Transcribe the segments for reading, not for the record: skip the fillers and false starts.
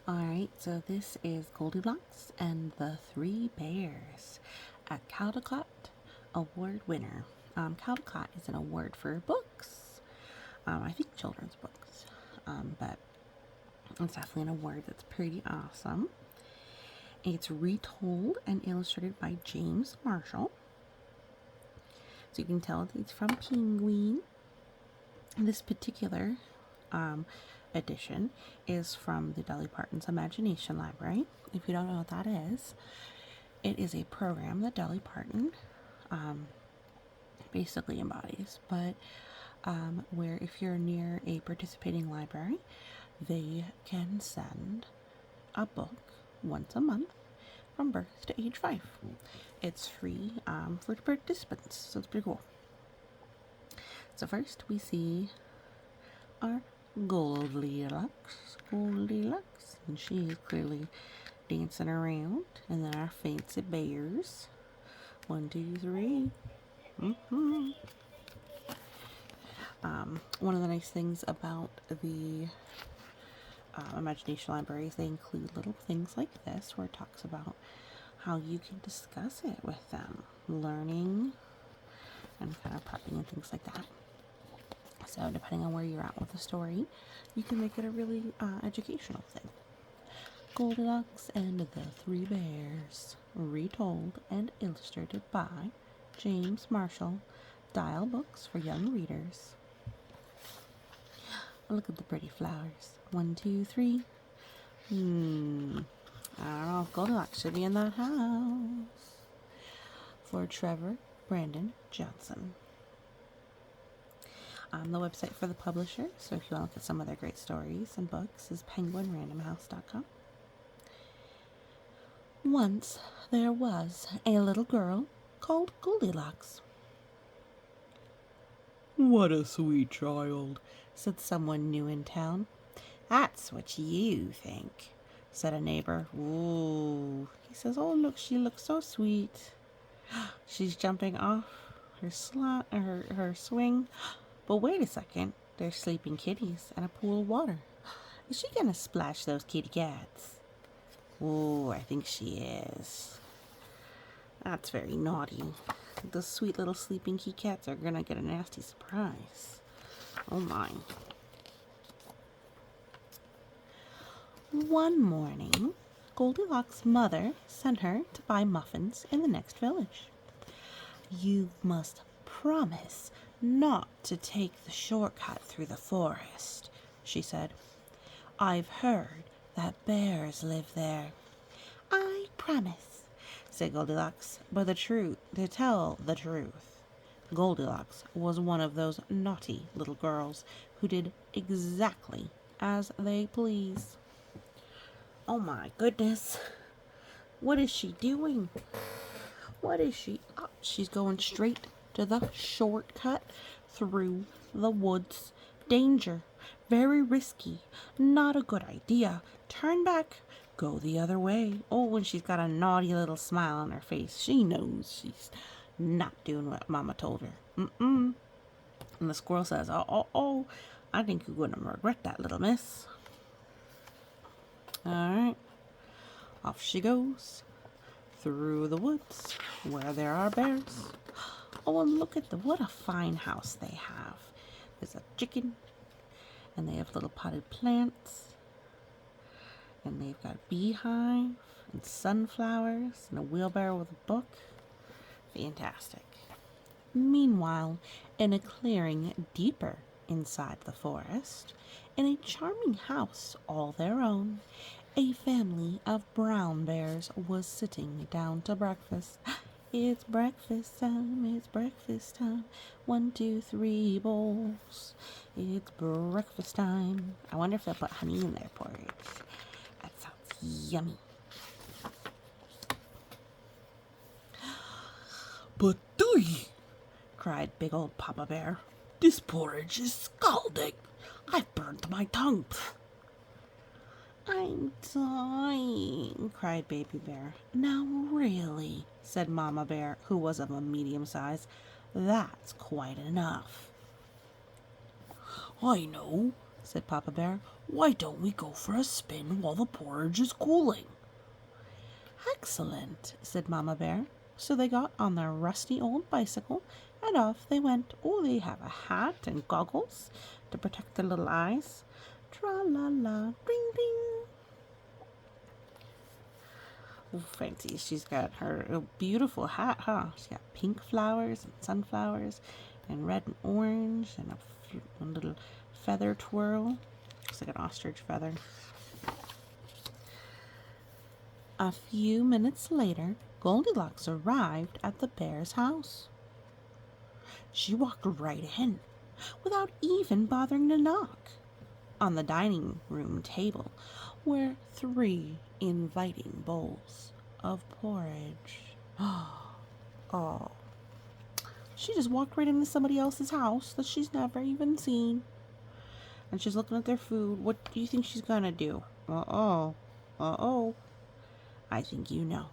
Alright, so this is Goldilocks and the Three Bears, a Caldecott award winner. Caldecott is an award for books, I think children's books, but it's definitely an award that's pretty awesome. It's retold and illustrated by James Marshall. So you can tell that it's from Penguin. This particular edition is from the Dolly Parton's Imagination Library. If you don't know what that is, it is a program that Dolly Parton basically embodies, but where if you're near a participating library, they can send a book once a month from birth to age 5. It's free for participants, so it's pretty cool. So first we see our Goldilocks, and she is clearly dancing around. And then our fancy bears. 1, 2, 3. One of the nice things about the Imagination Library is they include little things like this where it talks about how you can discuss it with them, learning and kind of prepping and things like that. So depending on where you're at with the story, you can make it a really educational thing. Goldilocks and the Three Bears, retold and illustrated by James Marshall, Dial Books for Young Readers. Look at the pretty flowers. 1, 2, 3. I don't know if Goldilocks should be in that house. For Trevor Brandon Johnson. The website for the publisher, so if you want to look at some of their great stories and books, is penguinrandomhouse.com. Once there was a little girl called Goldilocks. "What a sweet child," said someone new in town. "That's what you think," said a neighbor. "Ooh," he says, "oh, look, she looks so sweet. She's jumping off her her swing. But wait a second, there's sleeping kitties and a pool of water. Is she gonna splash those kitty cats?" "Ooh, I think she is. That's very naughty. Those sweet little sleeping kitty cats are gonna get a nasty surprise. Oh my." One morning, Goldilocks' mother sent her to buy muffins in the next village. "You must promise not to take the shortcut through the forest," she said. "I've heard that bears live there." "I promise," said Goldilocks, but to tell the truth, Goldilocks was one of those naughty little girls who did exactly as they please. Oh my goodness. What is she doing? What is she? Oh, she's going straight to the shortcut through the woods. Danger. Very risky. Not a good idea. Turn back. Go the other way. Oh, and she's got a naughty little smile on her face. She knows she's not doing what Mama told her. And the squirrel says, oh, I think you're going to regret that, little miss." Alright. Off she goes. Through the woods where there are bears. Oh, and look at what a fine house they have. There's a chicken, and they have little potted plants, and they've got a beehive, and sunflowers, and a wheelbarrow with a book. Fantastic. Meanwhile, in a clearing deeper inside the forest, in a charming house all their own, a family of brown bears was sitting down to breakfast. It's breakfast time, it's breakfast time. 1, 2, 3 bowls. It's breakfast time. I wonder if they'll put honey in their porridge. That sounds yummy. "But Dolly," cried big old Papa Bear, "this porridge is scalding. I've burnt my tongue." "I'm dying," cried Baby Bear. "Now really," said Mama Bear, who was of a medium size, "that's quite enough." "I know," said Papa Bear. "Why don't we go for a spin while the porridge is cooling?" "Excellent," said Mama Bear. So they got on their rusty old bicycle and off they went. Oh, they have a hat and goggles to protect their little eyes. Tra-la-la, ding ding. Oh, fancy. She's got her beautiful hat, huh? She's got pink flowers and sunflowers and red and orange and a little feather twirl. Looks like an ostrich feather. A few minutes later, Goldilocks arrived at the bear's house. She walked right in, without even bothering to knock. On the dining room table were 3 inviting bowls of porridge. Oh, she just walked right into somebody else's house that she's never even seen. And she's looking at their food. What do you think she's gonna do? Uh-oh. Uh-oh. I think you know.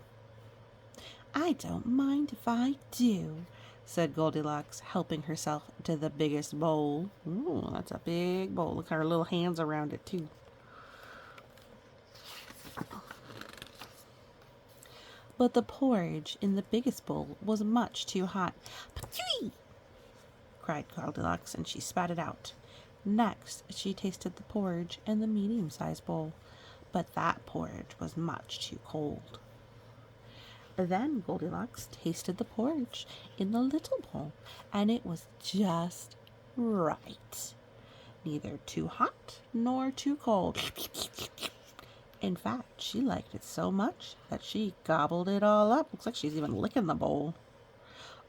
"I don't mind if I do," said Goldilocks, helping herself to the biggest bowl. Ooh, that's a big bowl. Look at her little hands around it, too. But the porridge in the biggest bowl was much too hot. "Patooey!" cried Goldilocks, and she spat it out. Next, she tasted the porridge in the medium-sized bowl, but that porridge was much too cold. Then Goldilocks tasted the porridge in the little bowl, and it was just right. Neither too hot nor too cold. In fact, she liked it so much that she gobbled it all up. Looks like she's even licking the bowl.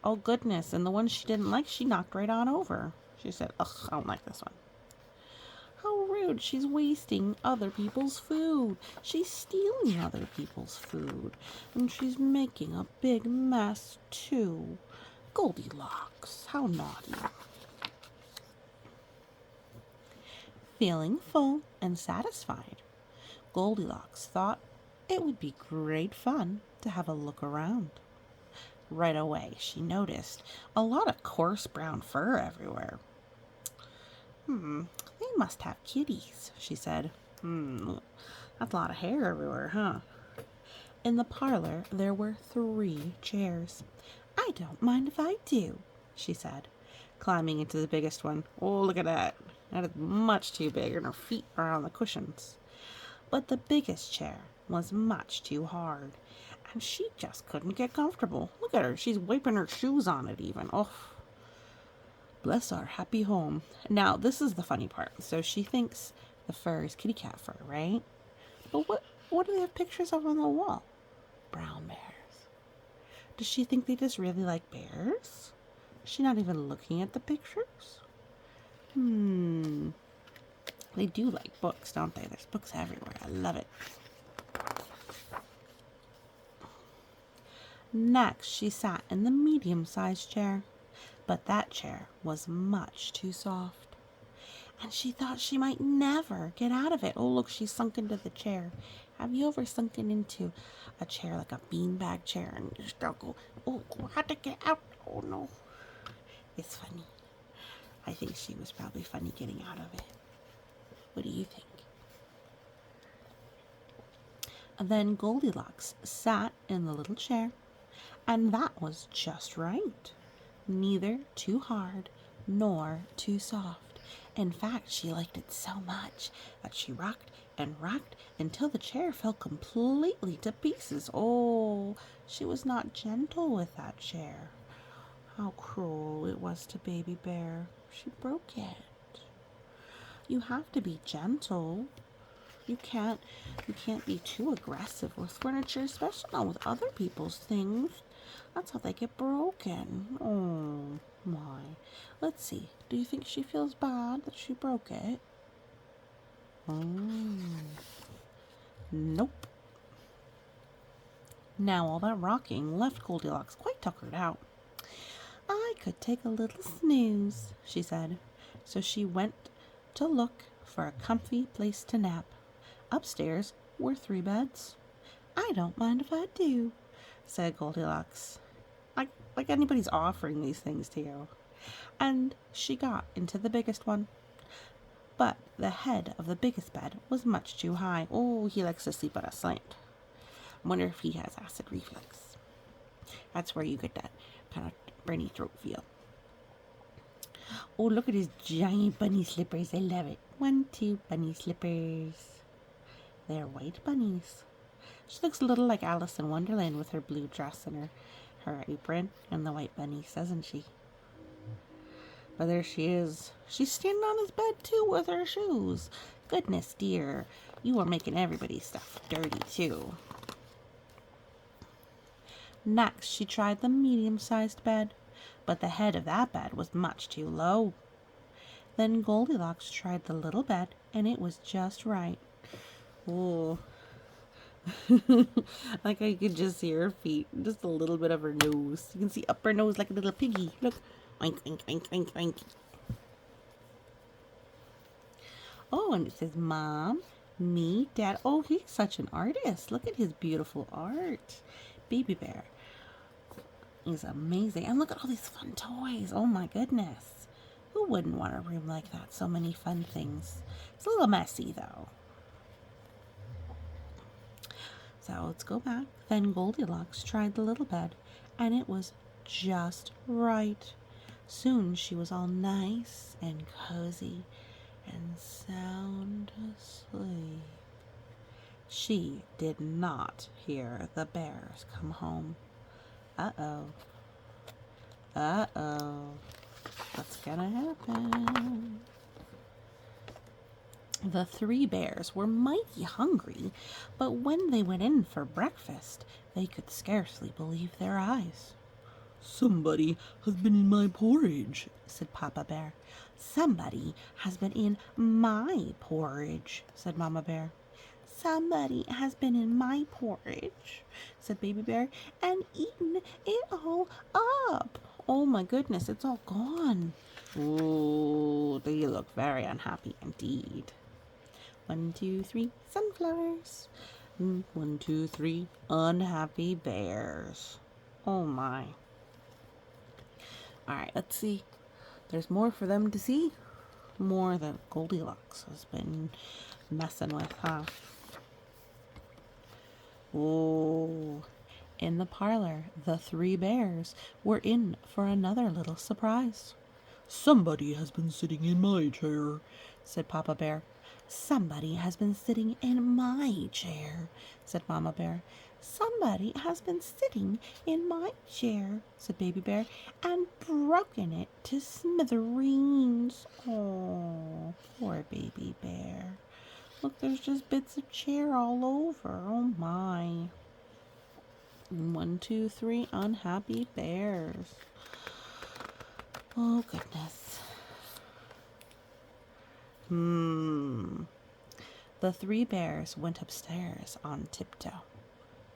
Oh, goodness, and the one she didn't like, she knocked right on over. She said, "Ugh, I don't like this one." How rude. She's wasting other people's food. She's stealing other people's food. And she's making a big mess, too. Goldilocks, how naughty. Feeling full and satisfied, Goldilocks thought it would be great fun to have a look around. Right away, she noticed a lot of coarse brown fur everywhere. They must have kitties," she said. That's a lot of hair everywhere, huh? In the parlor, there were 3 chairs. "I don't mind if I do," she said, climbing into the biggest one. Oh, look at that. That is much too big, and her feet are on the cushions. But the biggest chair was much too hard, and she just couldn't get comfortable. Look at her. She's wiping her shoes on it even. Oh, bless our happy home. Now, this is the funny part. So she thinks the fur is kitty cat fur, right? But what do they have pictures of on the wall? Brown bears. Does she think they just really like bears? Is she not even looking at the pictures? They do like books, don't they? There's books everywhere. I love it. Next, she sat in the medium-sized chair. But that chair was much too soft, and she thought she might never get out of it. Oh, look, she's sunk into the chair. Have you ever sunken into a chair, like a beanbag chair, and you start go, "Oh, how to get out? Oh, no." It's funny. I think she was probably funny getting out of it. What do you think? And then Goldilocks sat in the little chair, and that was just right. Neither too hard nor too soft. In fact, she liked it so much that she rocked and rocked until the chair fell completely to pieces. Oh, she was not gentle with that chair. How cruel it was to Baby Bear. She broke it. You have to be gentle. You can't be too aggressive with furniture, especially not with other people's things. That's how they get broken. Oh, my. Let's see. Do you think she feels bad that she broke it? Nope. Now all that rocking left Goldilocks quite tuckered out. "I could take a little snooze," she said. So she went to look for a comfy place to nap. Upstairs were 3 beds. "I don't mind if I do," said Goldilocks. Like anybody's offering these things to you. And she got into the biggest one. but the head of the biggest bed was much too high. Oh, he likes to sleep on a slant. I wonder if he has acid reflux. That's where you get that kind of burny throat feel. Oh, look at his giant bunny slippers. I love it. 1, 2 bunny slippers. They're white bunnies. She looks a little like Alice in Wonderland with her blue dress and her apron and the white bunnies, doesn't she? But there she is. She's standing on his bed too with her shoes. Goodness dear, you are making everybody's stuff dirty too. Next, she tried the medium-sized bed, but the head of that bed was much too low. Then Goldilocks tried the little bed, and it was just right. Oh, like I could just see her feet, just a little bit of her nose. You can see up her nose like a little piggy. Look, oink, oink, oink, oink, oink. Oh, and it says, Mom, me, Dad. Oh, he's such an artist. Look at his beautiful art. Baby Bear is amazing. And look at all these fun toys. Oh my goodness. Who wouldn't want a room like that? So many fun things. It's a little messy though. So let's go back. Then Goldilocks tried the little bed, and it was just right. Soon she was all nice and cozy and sound asleep. She did not hear the bears come home. Uh-oh. Uh-oh. What's gonna happen? The 3 bears were mighty hungry, but when they went in for breakfast, they could scarcely believe their eyes. Somebody has been in my porridge, said Papa Bear. Somebody has been in my porridge, said Mama Bear. Somebody has been in my porridge, said Baby Bear, and eaten it all up. Oh my goodness, it's all gone. Oh, they look very unhappy indeed. 1, 2, 3, sunflowers. 1, 2, 3, unhappy bears. Oh my. Alright, let's see. There's more for them to see. More that Goldilocks has been messing with, huh? Oh, in the parlor, the 3 bears were in for another little surprise. Somebody has been sitting in my chair, said Papa Bear. Somebody has been sitting in my chair, said Mama Bear. Somebody has been sitting in my chair, said Baby Bear, and broken it to smithereens. Oh, poor Baby Bear. Look, there's just bits of chair all over. Oh my. 1, 2, 3, unhappy bears. Oh goodness. The 3 bears went upstairs on tiptoe,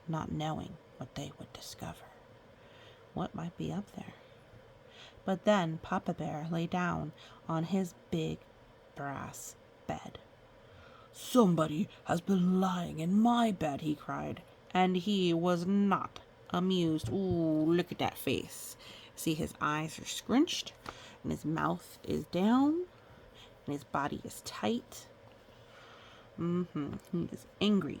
not knowing what they would discover. What might be up there? But then Papa Bear lay down on his big brass bed. Somebody has been lying in my bed, he cried. And he was not amused. Ooh, look at that face. See, his eyes are scrunched, and his mouth is down, and his body is tight. He is angry.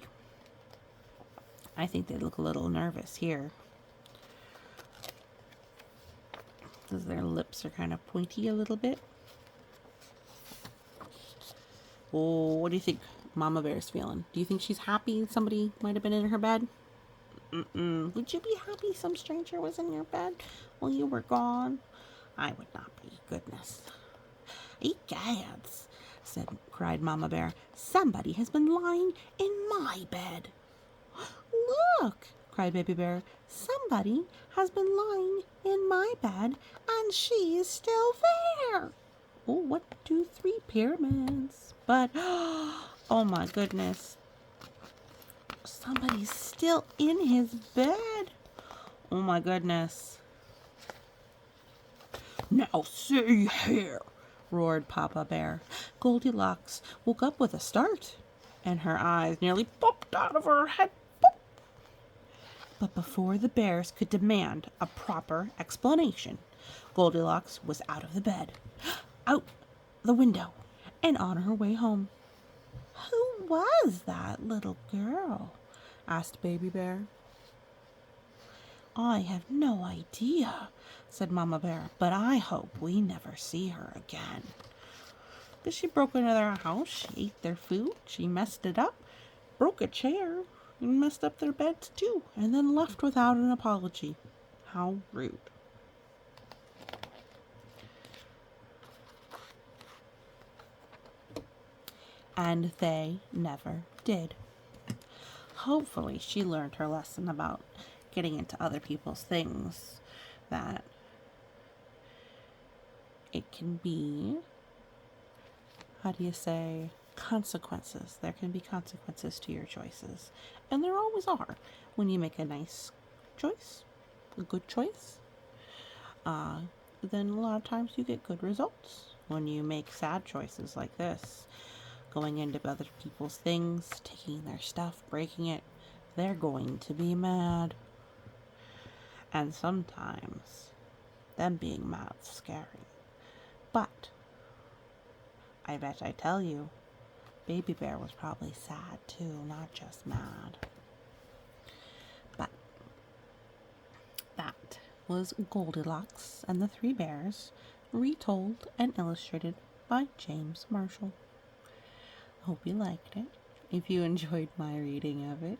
I think they look a little nervous here, because their lips are kind of pointy a little bit. Oh, what do you think Mama Bear's feeling? Do you think she's happy somebody might have been in her bed? Would you be happy some stranger was in your bed while you were gone? I would not be. Goodness. Egads, cried Mama Bear. Somebody has been lying in my bed. Look, cried Baby Bear. Somebody has been lying in my bed, and she is still there. Oh, 1, 2, 3 pyramids. But, oh my goodness. Somebody's still in his bed. Oh my goodness. Now see here, roared Papa Bear. Goldilocks woke up with a start, and her eyes nearly popped out of her head. Pop. But before the bears could demand a proper explanation, Goldilocks was out of the bed, out the window, and on her way home. "Who was that little girl?" asked Baby Bear. "I have no idea," said Mama Bear, "but I hope we never see her again." But she broke into their house, she ate their food, she messed it up, broke a chair, and messed up their beds too, and then left without an apology. How rude. And they never did. Hopefully she learned her lesson about getting into other people's things, that it can be, how do you say, consequences. There can be consequences to your choices. And there always are. When you make a nice choice, a good choice, then a lot of times you get good results. When you make sad choices like this, going into other people's things, taking their stuff, breaking it, they're going to be mad. And sometimes them being mad's scary. But I bet I tell you, Baby Bear was probably sad too, not just mad. But that was Goldilocks and the Three Bears, retold and illustrated by James Marshall. Hope you liked it. If you enjoyed my reading of it,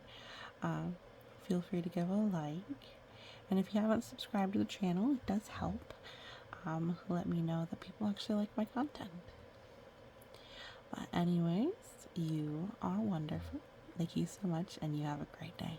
feel free to give a like. And if you haven't subscribed to the channel, it does help. Let me know that people actually like my content. But anyways, you are wonderful. Thank you so much, and you have a great day.